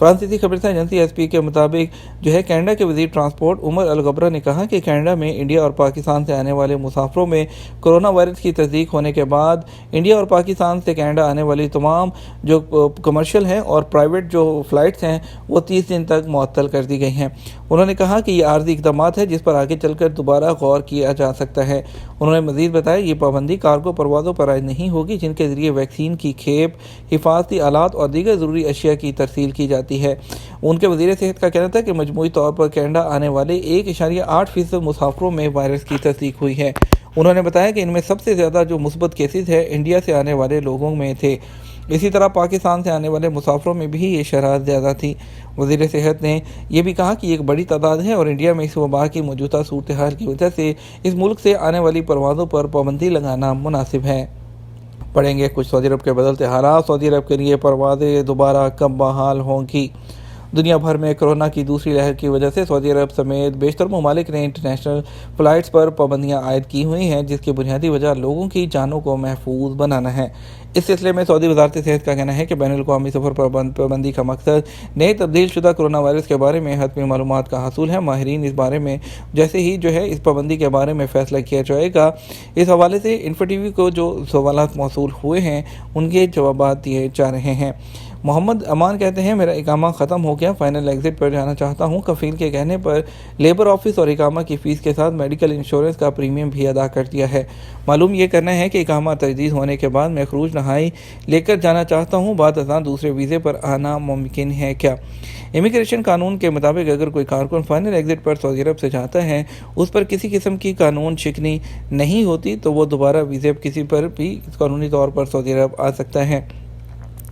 فرانسیسی خبرساں agency SP کے مطابق جو ہے کینیڈا کے وزیر ٹرانسپورٹ عمر الغبرہ نے کہا کہ کینیڈا میں انڈیا اور پاکستان سے آنے والے مسافروں میں کرونا وائرس کی تصدیق ہونے کے بعد انڈیا اور پاکستان سے کینیڈا آنے والی تمام جو کمرشل ہیں اور پرائیویٹ جو فلائٹس ہیں وہ 30 دن تک معطل کر دی گئی ہیں۔ انہوں نے کہا کہ یہ عارضی اقدامات ہے جس پر آگے چل کر دوبارہ غور کیا جا سکتا ہے۔ انہوں نے مزید بتایا یہ پابندی کارگو پروازوں پر عائد نہیں ہوگی جن کے ذریعے ویکسین کی کھیپ، حفاظتی آلات اور دیگر ضروری اشیاء کی ترسیل کی جاتی ہے۔ ان کے وزیر صحت کا کہنا تھا کہ مجموعی طور پر کینیڈا آنے والے 1.8% مسافروں میں وائرس کی تصدیق ہوئی ہے۔ انہوں نے بتایا کہ ان میں سب سے زیادہ جو مثبت کیسز ہیں انڈیا سے آنے والے لوگوں میں تھے، اسی طرح پاکستان سے آنے والے مسافروں میں بھی یہ شرح زیادہ تھی۔ وزیر صحت نے یہ بھی کہا کہ یہ ایک بڑی تعداد ہے اور انڈیا میں اس وبا کی موجودہ صورتحال کی وجہ سے اس ملک سے آنے والی پروازوں پر پابندی لگانا مناسب ہے۔ پڑھیں گے کچھ سعودی عرب کے بدلتے حالات، سعودی عرب کے لیے پروازیں دوبارہ کب بحال ہوں گی۔ دنیا بھر میں کورونا کی دوسری لہر کی وجہ سے سعودی عرب سمیت بیشتر ممالک نے انٹرنیشنل فلائٹس پر پابندیاں عائد کی ہوئی ہیں، جس کی بنیادی وجہ لوگوں کی جانوں کو محفوظ بنانا ہے۔ اس سلسلے میں سعودی وزارت صحت کا کہنا ہے کہ بین الاقوامی سفر پر پابندی کا مقصد نئے تبدیل شدہ کورونا وائرس کے بارے میں حتمی معلومات کا حصول ہے۔ ماہرین اس بارے میں جیسے ہی جو ہے اس پابندی کے بارے میں فیصلہ کیا جائے گا، اس حوالے سے انفو ٹی وی کو جو سوالات موصول ہوئے ہیں ان کے جوابات دیے جا رہے ہیں۔ محمد امان کہتے ہیں میرا اقامہ ختم ہو گیا، فائنل ایگزٹ پر جانا چاہتا ہوں۔ کفیل کے کہنے پر لیبر آفس اور اقامہ کی فیس کے ساتھ میڈیکل انشورنس کا پریمیم بھی ادا کر دیا ہے۔ معلوم یہ کرنا ہے کہ اقامہ تجدید ہونے کے بعد میں خروج نہائی لے کر جانا چاہتا ہوں، بعد ازاں دوسرے ویزے پر آنا ممکن ہے کیا؟ امیگریشن قانون کے مطابق اگر کوئی کارکن فائنل ایگزٹ پر سعودی عرب سے جاتا ہے، اس پر کسی قسم کی قانون شکنی نہیں ہوتی تو وہ دوبارہ ویزے کسی پر بھی قانونی طور پر سعودی عرب آ سکتا ہے۔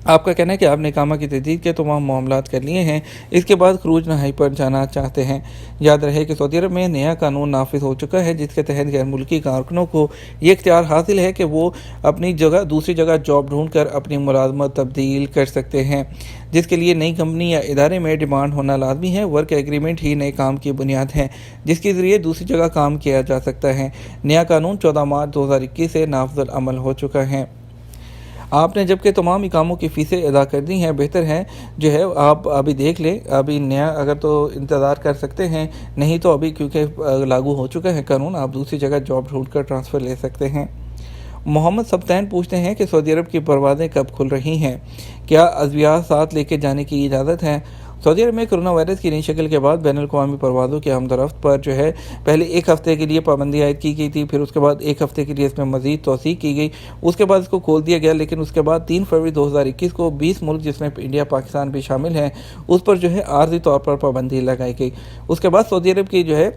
آپ کا کہنا ہے کہ آپ نے اقامہ کی تجدید کے تمام معاملات کر لیے ہیں، اس کے بعد خروج نہائی پر جانا چاہتے ہیں۔ یاد رہے کہ سعودی عرب میں نیا قانون نافذ ہو چکا ہے جس کے تحت غیر ملکی کارکنوں کو یہ اختیار حاصل ہے کہ وہ اپنی جگہ دوسری جگہ جاب ڈھونڈ کر اپنی ملازمت تبدیل کر سکتے ہیں، جس کے لیے نئی کمپنی یا ادارے میں ڈیمانڈ ہونا لازمی ہے۔ ورک ایگریمنٹ ہی نئے کام کی بنیاد ہے جس کے ذریعے دوسری جگہ کام کیا جا سکتا ہے۔ نیا قانون 14 مارچ 2021 سے نافذ العمل ہو چکا ہے۔ آپ نے جبکہ تمام اقاموں کی فیسیں ادا کر دی ہیں، بہتر ہے جو ہے آپ ابھی دیکھ لیں، ابھی نیا اگر تو انتظار کر سکتے ہیں، نہیں تو ابھی کیونکہ لاگو ہو چکا ہے قانون، آپ دوسری جگہ جاب ڈھونڈ کر ٹرانسفر لے سکتے ہیں۔ محمد سبتین پوچھتے ہیں کہ سعودی عرب کی پروازیں کب کھل رہی ہیں؟ کیا ادویات ساتھ لے کے جانے کی اجازت ہے؟ سعودی عرب میں کرونا وائرس کی نئی شکل کے بعد بین الاقوامی پروازوں کے آمد و رفت پر جو ہے پہلے 1 ہفتے کے لیے پابندی عائد کی گئی تھی، پھر اس کے بعد 1 ہفتے کے لیے اس میں مزید توسیع کی گئی، اس کے بعد اس کو کھول دیا گیا، لیکن اس کے بعد 3 فروری 2021 کو 20 ملک جس میں انڈیا پاکستان بھی شامل ہیں اس پر جو ہے عارضی طور پر پابندی لگائی گئی۔ اس کے بعد سعودی عرب کی جو ہے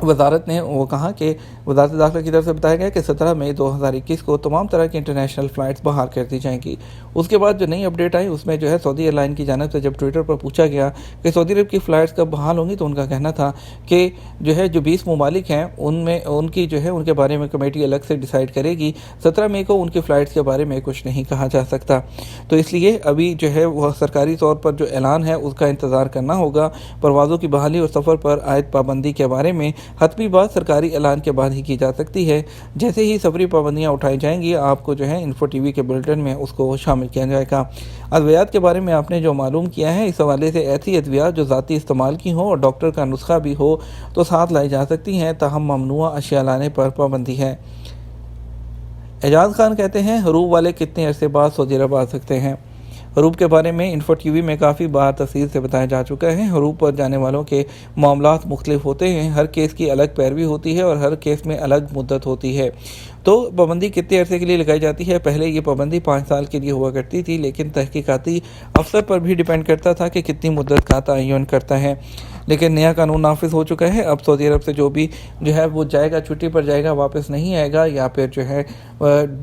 وزارت نے وہ کہا کہ وزارت داخلہ کی طرف سے بتایا گیا کہ 17 مئی 2021 کو تمام طرح کی انٹرنیشنل فلائٹس بحال کر دی جائیں گی۔ اس کے بعد جو نئی اپڈیٹ آئی اس میں جو ہے سعودی ایئر لائن کی جانب سے جب ٹویٹر پر پوچھا گیا کہ سعودی عرب کی فلائٹس کب بحال ہوں گی تو ان کا کہنا تھا کہ جو ہے جو 20 ممالک ہیں ان میں ان کی جو ہے ان کے بارے میں کمیٹی الگ سے ڈیسائیڈ کرے گی۔ 17 مئی کو ان کی فلائٹس کے بارے میں کچھ نہیں کہا جا سکتا، تو اس لیے ابھی جو ہے وہ سرکاری طور پر جو اعلان ہے اس کا انتظار کرنا ہوگا۔ پروازوں کی بحالی اور سفر پر عائد پابندی کے بارے میں حتمی بات سرکاری اعلان کے بعد ہی کی جا سکتی ہے۔ جیسے ہی سفری پابندیاں اٹھائی جائیں گی آپ کو جو ہے انفو ٹی وی کے بلٹن میں اس کو شامل کیا جائے گا۔ ادویات کے بارے میں آپ نے جو معلوم کیا ہے اس حوالے سے ایسی ادویات جو ذاتی استعمال کی ہوں اور ڈاکٹر کا نسخہ بھی ہو تو ساتھ لائی جا سکتی ہیں، تاہم ممنوعہ اشیاء لانے پر پابندی ہے۔ اعجاز خان کہتے ہیں حروب والے کتنے عرصے بعد سعودی عرب آ سکتے ہیں؟ حروب کے بارے میں انفو ٹی وی میں کافی بار تفصیل سے بتایا جا چکا ہے۔ حروب پر جانے والوں کے معاملات مختلف ہوتے ہیں، ہر کیس کی الگ پیروی ہوتی ہے اور ہر کیس میں الگ مدت ہوتی ہے۔ تو پابندی کتنے عرصے کے لیے لگائی جاتی ہے؟ پہلے یہ پابندی 5 سال کے لیے ہوا کرتی تھی، لیکن تحقیقاتی افسر پر بھی ڈیپینڈ کرتا تھا کہ کتنی مدت کا تعین کرتا ہے۔ لیکن نیا قانون نافذ ہو چکا ہے، اب سعودی عرب سے جو بھی جو ہے وہ جائے گا چھٹی پر جائے گا، واپس نہیں آئے گا یا پھر جو ہے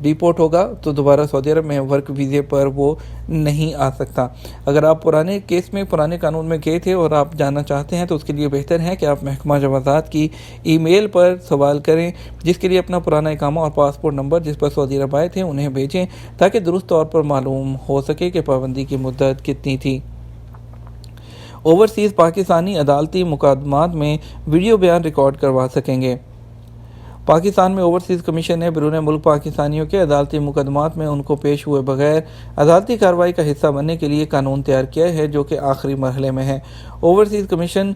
ڈیپورٹ ہوگا تو دوبارہ سعودی عرب میں ورک ویزے پر وہ نہیں آ سکتا۔ اگر آپ پرانے کیس میں پرانے قانون میں گئے تھے اور آپ جاننا چاہتے ہیں تو اس کے لیے بہتر ہے کہ آپ محکمہ جوازات کی ای میل پر سوال کریں، جس کے لیے اپنا پرانا اقامہ اور پاسپورٹ نمبر جس پر سعودی عرب آئے تھے انہیں بھیجیں تاکہ درست طور پر معلوم ہو سکے کہ پابندی کی مدت کتنی تھی۔ اوورسیز پاکستانی عدالتی مقدمات میں ویڈیو بیان ریکارڈ کروا سکیں گے۔ پاکستان میں اوورسیز کمیشن نے بیرون ملک پاکستانیوں کے عدالتی مقدمات میں ان کو پیش ہوئے بغیر عدالتی کارروائی کا حصہ بننے کے لیے قانون تیار کیا ہے، جو کہ آخری مرحلے میں ہے۔ اوورسیز کمیشن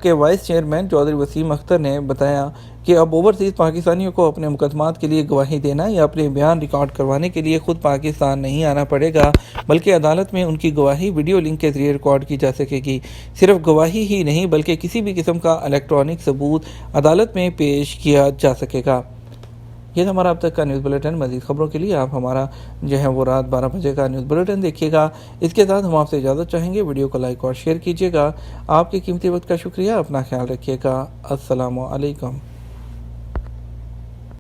کے وائس چیئرمین چودھری وسیم اختر نے بتایا کہ اب اوورسیز پاکستانیوں کو اپنے مقدمات کے لیے گواہی دینا یا اپنے بیان ریکارڈ کروانے کے لیے خود پاکستان نہیں آنا پڑے گا، بلکہ عدالت میں ان کی گواہی ویڈیو لنک کے ذریعے ریکارڈ کی جا سکے گی۔ صرف گواہی ہی نہیں بلکہ کسی بھی قسم کا الیکٹرانک ثبوت عدالت میں پیش کیا جا سکے گا۔ یہ تھا ہمارا اب تک کا نیوز بلیٹن۔ مزید خبروں کے لیے آپ ہمارا وہ رات 12 بجے کا نیوز بلیٹن دیکھیے گا۔ اس کے ساتھ ہم آپ سے اجازت چاہیں گے، ویڈیو کو لائک اور شیئر کیجیے گا۔ آپ کے قیمتی وقت کا شکریہ، اپنا خیال رکھیے گا۔ السلام علیکم۔